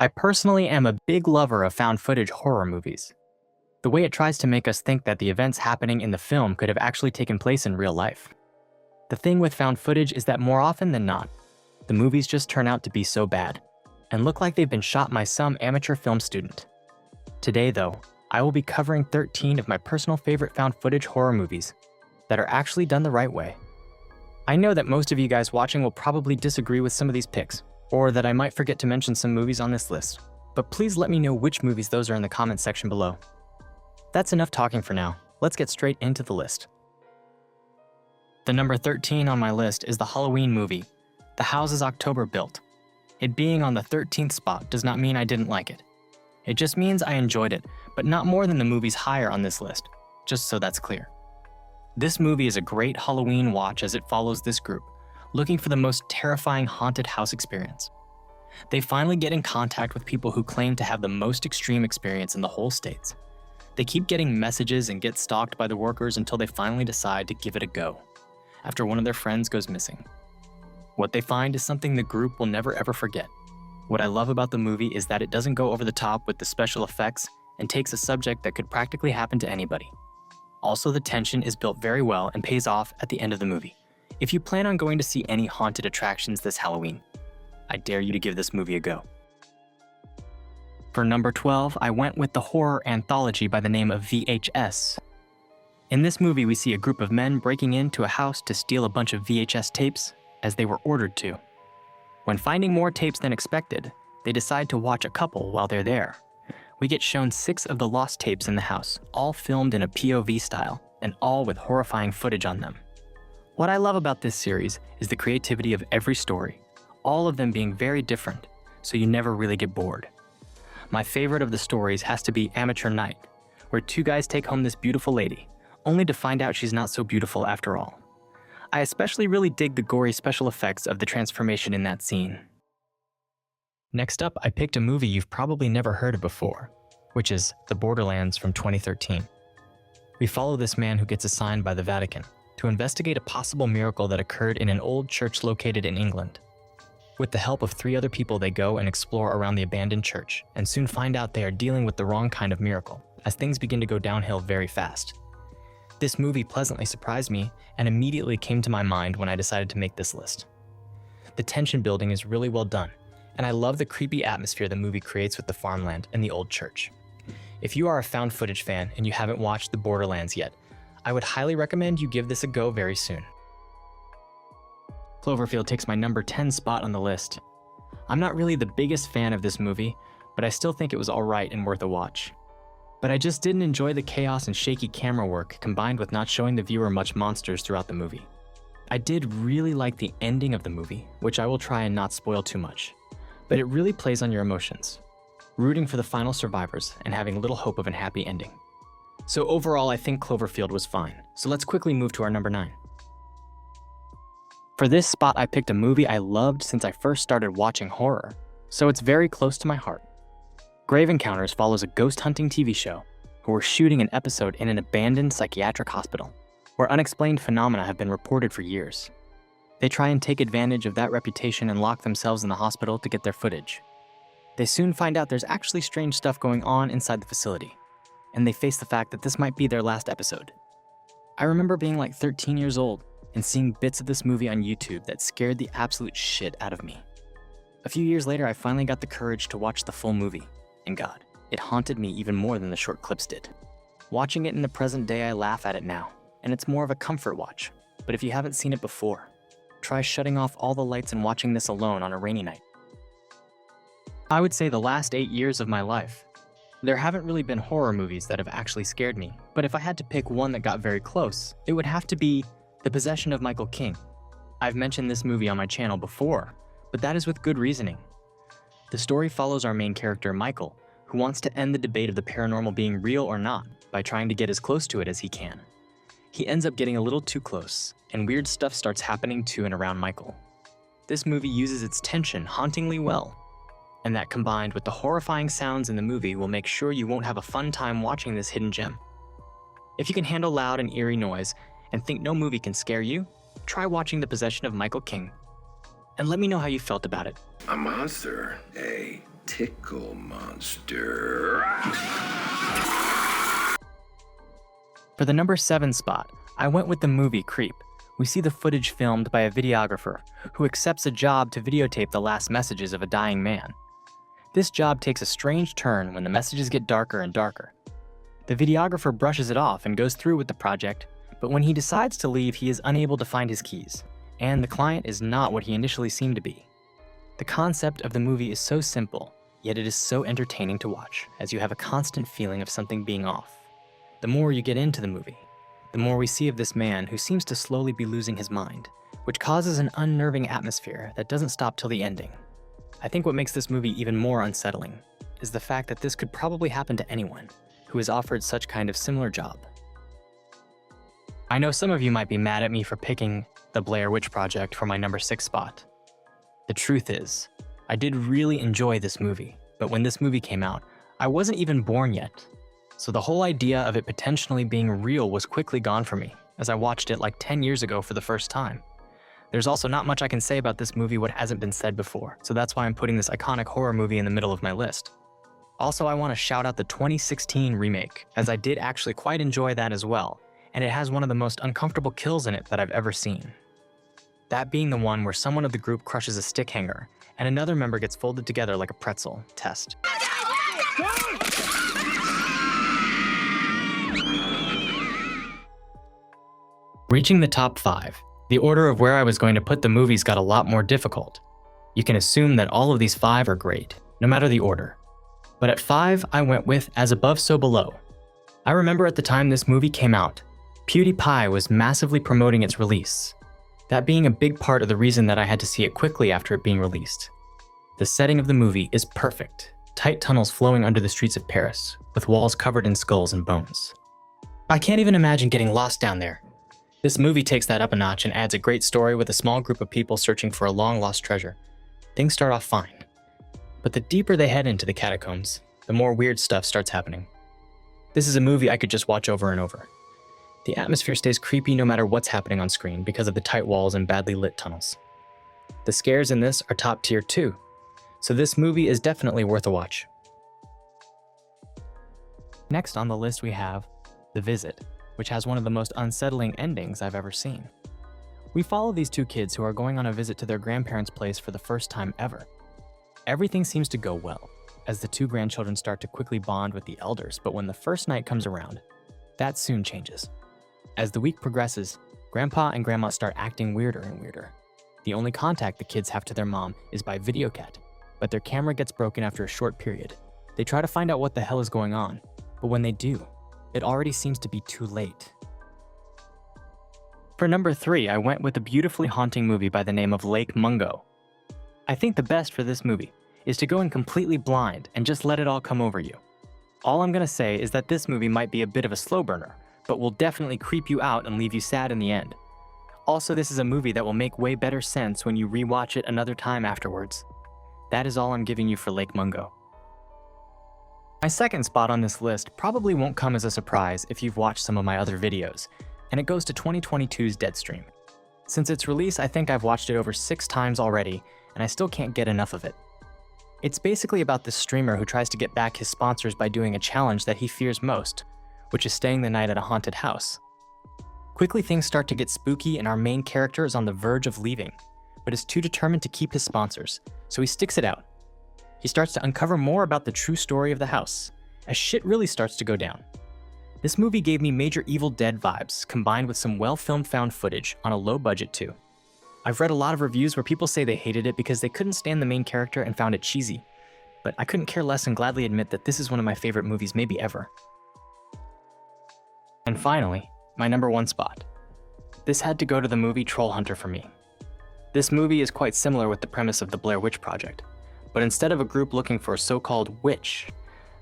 I personally am a big lover of found footage horror movies. The way it tries to make us think that the events happening in the film could have actually taken place in real life. The thing with found footage is that more often than not, the movies just turn out to be so bad and look like they've been shot by some amateur film student. Today though, I will be covering 13 of my personal favorite found footage horror movies that are actually done the right way. I know that most of you guys watching will probably disagree with some of these picks, or that I might forget to mention some movies on this list, but please let me know which movies those are in the comments section below. That's enough talking for now. Let's get straight into the list. The number 13 on my list is the Halloween movie, The Houses October Built. It being on the 13th spot does not mean I didn't like it. It just means I enjoyed it, but not more than the movies higher on this list, just so that's clear. This movie is a great Halloween watch as it follows this group, looking for the most terrifying haunted house experience. They finally get in contact with people who claim to have the most extreme experience in the whole States. They keep getting messages and get stalked by the workers until they finally decide to give it a go, after one of their friends goes missing. What they find is something the group will never ever forget. What I love about the movie is that it doesn't go over the top with the special effects and takes a subject that could practically happen to anybody. Also, the tension is built very well and pays off at the end of the movie. If you plan on going to see any haunted attractions this Halloween, I dare you to give this movie a go. For number 12, I went with the horror anthology by the name of VHS. In this movie, we see a group of men breaking into a house to steal a bunch of VHS tapes, as they were ordered to. When finding more tapes than expected, they decide to watch a couple while they're there. We get shown 6 of the lost tapes in the house, all filmed in a POV style, and all with horrifying footage on them. What I love about this series is the creativity of every story, all of them being very different, so you never really get bored. My favorite of the stories has to be Amateur Night, where 2 guys take home this beautiful lady, only to find out she's not so beautiful after all. I especially really dig the gory special effects of the transformation in that scene. Next up, I picked a movie you've probably never heard of before, which is The Borderlands from 2013. We follow this man who gets assigned by the Vatican to investigate a possible miracle that occurred in an old church located in England. With the help of 3 other people, they go and explore around the abandoned church and soon find out they are dealing with the wrong kind of miracle, as things begin to go downhill very fast. This movie pleasantly surprised me and immediately came to my mind when I decided to make this list. The tension building is really well done, and I love the creepy atmosphere the movie creates with the farmland and the old church. If you are a found footage fan and you haven't watched The Borderlands yet, I would highly recommend you give this a go very soon. Cloverfield takes my number 10 spot on the list. I'm not really the biggest fan of this movie, but I still think it was alright and worth a watch. But I just didn't enjoy the chaos and shaky camera work combined with not showing the viewer much monsters throughout the movie. I did really like the ending of the movie, which I will try and not spoil too much, but it really plays on your emotions, rooting for the final survivors and having little hope of a happy ending. So overall, I think Cloverfield was fine, so let's quickly move to our number 9. For this spot, I picked a movie I loved since I first started watching horror, so it's very close to my heart. Grave Encounters follows a ghost hunting TV show who are shooting an episode in an abandoned psychiatric hospital where unexplained phenomena have been reported for years. They try and take advantage of that reputation and lock themselves in the hospital to get their footage. They soon find out there's actually strange stuff going on inside the facility, and they face the fact that this might be their last episode. I remember being like 13 years old and seeing bits of this movie on YouTube that scared the absolute shit out of me. A few years later, I finally got the courage to watch the full movie. And God, it haunted me even more than the short clips did. Watching it in the present day, I laugh at it now, and it's more of a comfort watch. But if you haven't seen it before, try shutting off all the lights and watching this alone on a rainy night. I would say the last 8 years of my life, there haven't really been horror movies that have actually scared me, but if I had to pick one that got very close, it would have to be The Possession of Michael King. I've mentioned this movie on my channel before, but that is with good reasoning. The story follows our main character, Michael, who wants to end the debate of the paranormal being real or not by trying to get as close to it as he can. He ends up getting a little too close, and weird stuff starts happening to and around Michael. This movie uses its tension hauntingly well, and that combined with the horrifying sounds in the movie will make sure you won't have a fun time watching this hidden gem. If you can handle loud and eerie noise and think no movie can scare you, try watching The Possession of Michael King. And let me know how you felt about it. A monster, eh? tickle monster. For the number 7 spot, I went with the movie Creep. We see the footage filmed by a videographer who accepts a job to videotape the last messages of a dying man. This job takes a strange turn when the messages get darker and darker. The videographer brushes it off and goes through with the project, but when he decides to leave, he is unable to find his keys, and the client is not what he initially seemed to be. The concept of the movie is so simple, yet it is so entertaining to watch, as you have a constant feeling of something being off. The more you get into the movie, the more we see of this man who seems to slowly be losing his mind, which causes an unnerving atmosphere that doesn't stop till the ending. I think what makes this movie even more unsettling is the fact that this could probably happen to anyone who is offered such kind of similar job. I know some of you might be mad at me for picking the Blair Witch Project for my number 6 spot. The truth is, I did really enjoy this movie, but when this movie came out, I wasn't even born yet. So the whole idea of it potentially being real was quickly gone from me, as I watched it like 10 years ago for the first time. There's also not much I can say about this movie what hasn't been said before, so that's why I'm putting this iconic horror movie in the middle of my list. Also, I want to shout out the 2016 remake, as I did actually quite enjoy that as well, and it has one of the most uncomfortable kills in it that I've ever seen. That being the one where someone of the group crushes a stick hanger, and another member gets folded together like a pretzel. Test. Reaching the top 5, the order of where I was going to put the movies got a lot more difficult. You can assume that all of these 5 are great, no matter the order. But at 5, I went with As Above, So Below. I remember at the time this movie came out, PewDiePie was massively promoting its release. That being a big part of the reason that I had to see it quickly after it being released. The setting of the movie is perfect. Tight tunnels flowing under the streets of Paris, with walls covered in skulls and bones. I can't even imagine getting lost down there. This movie takes that up a notch and adds a great story with a small group of people searching for a long-lost treasure. Things start off fine. But the deeper they head into the catacombs, the more weird stuff starts happening. This is a movie I could just watch over and over. The atmosphere stays creepy no matter what's happening on screen because of the tight walls and badly lit tunnels. The scares in this are top tier too, so this movie is definitely worth a watch. Next on the list we have The Visit, which has one of the most unsettling endings I've ever seen. We follow these 2 kids who are going on a visit to their grandparents' place for the first time ever. Everything seems to go well, as the 2 grandchildren start to quickly bond with the elders, but when the first night comes around, that soon changes. As the week progresses, Grandpa and Grandma start acting weirder and weirder. The only contact the kids have to their mom is by videocat, but their camera gets broken after a short period. They try to find out what the hell is going on, but when they do, it already seems to be too late. For number 3, I went with a beautifully haunting movie by the name of Lake Mungo. I think the best for this movie is to go in completely blind and just let it all come over you. All I'm gonna say is that this movie might be a bit of a slow burner, but will definitely creep you out and leave you sad in the end. Also, this is a movie that will make way better sense when you rewatch it another time afterwards. That is all I'm giving you for Lake Mungo. My second spot on this list probably won't come as a surprise if you've watched some of my other videos, and it goes to 2022's Deadstream. Since its release, I think I've watched it over 6 times already, and I still can't get enough of it. It's basically about this streamer who tries to get back his sponsors by doing a challenge that he fears most, which is staying the night at a haunted house. Quickly things start to get spooky and our main character is on the verge of leaving, but is too determined to keep his sponsors, so he sticks it out. He starts to uncover more about the true story of the house, as shit really starts to go down. This movie gave me major Evil Dead vibes, combined with some well-filmed found footage on a low budget too. I've read a lot of reviews where people say they hated it because they couldn't stand the main character and found it cheesy, but I couldn't care less and gladly admit that this is one of my favorite movies maybe ever. And finally, my number 1 spot. This had to go to the movie Troll Hunter for me. This movie is quite similar with the premise of the Blair Witch Project, but instead of a group looking for a so-called witch,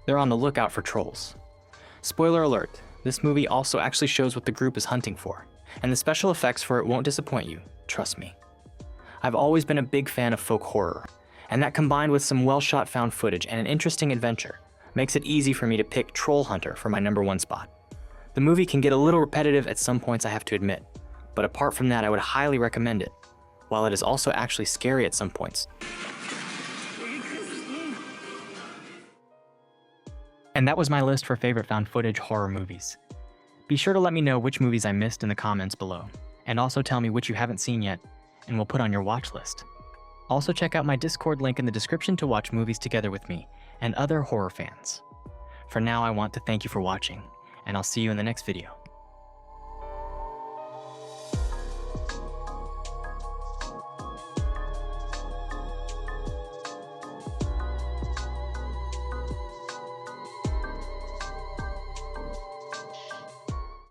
they're on the lookout for trolls. Spoiler alert, this movie also actually shows what the group is hunting for, and the special effects for it won't disappoint you, trust me. I've always been a big fan of folk horror, and that combined with some well-shot found footage and an interesting adventure makes it easy for me to pick Troll Hunter for my number 1 spot. The movie can get a little repetitive at some points, I have to admit, but apart from that, I would highly recommend it, while it is also actually scary at some points. And that was my list for favorite found footage horror movies. Be sure to let me know which movies I missed in the comments below, and also tell me which you haven't seen yet and we'll put on your watch list. Also check out my Discord link in the description to watch movies together with me and other horror fans. For now, I want to thank you for watching, and I'll see you in the next video.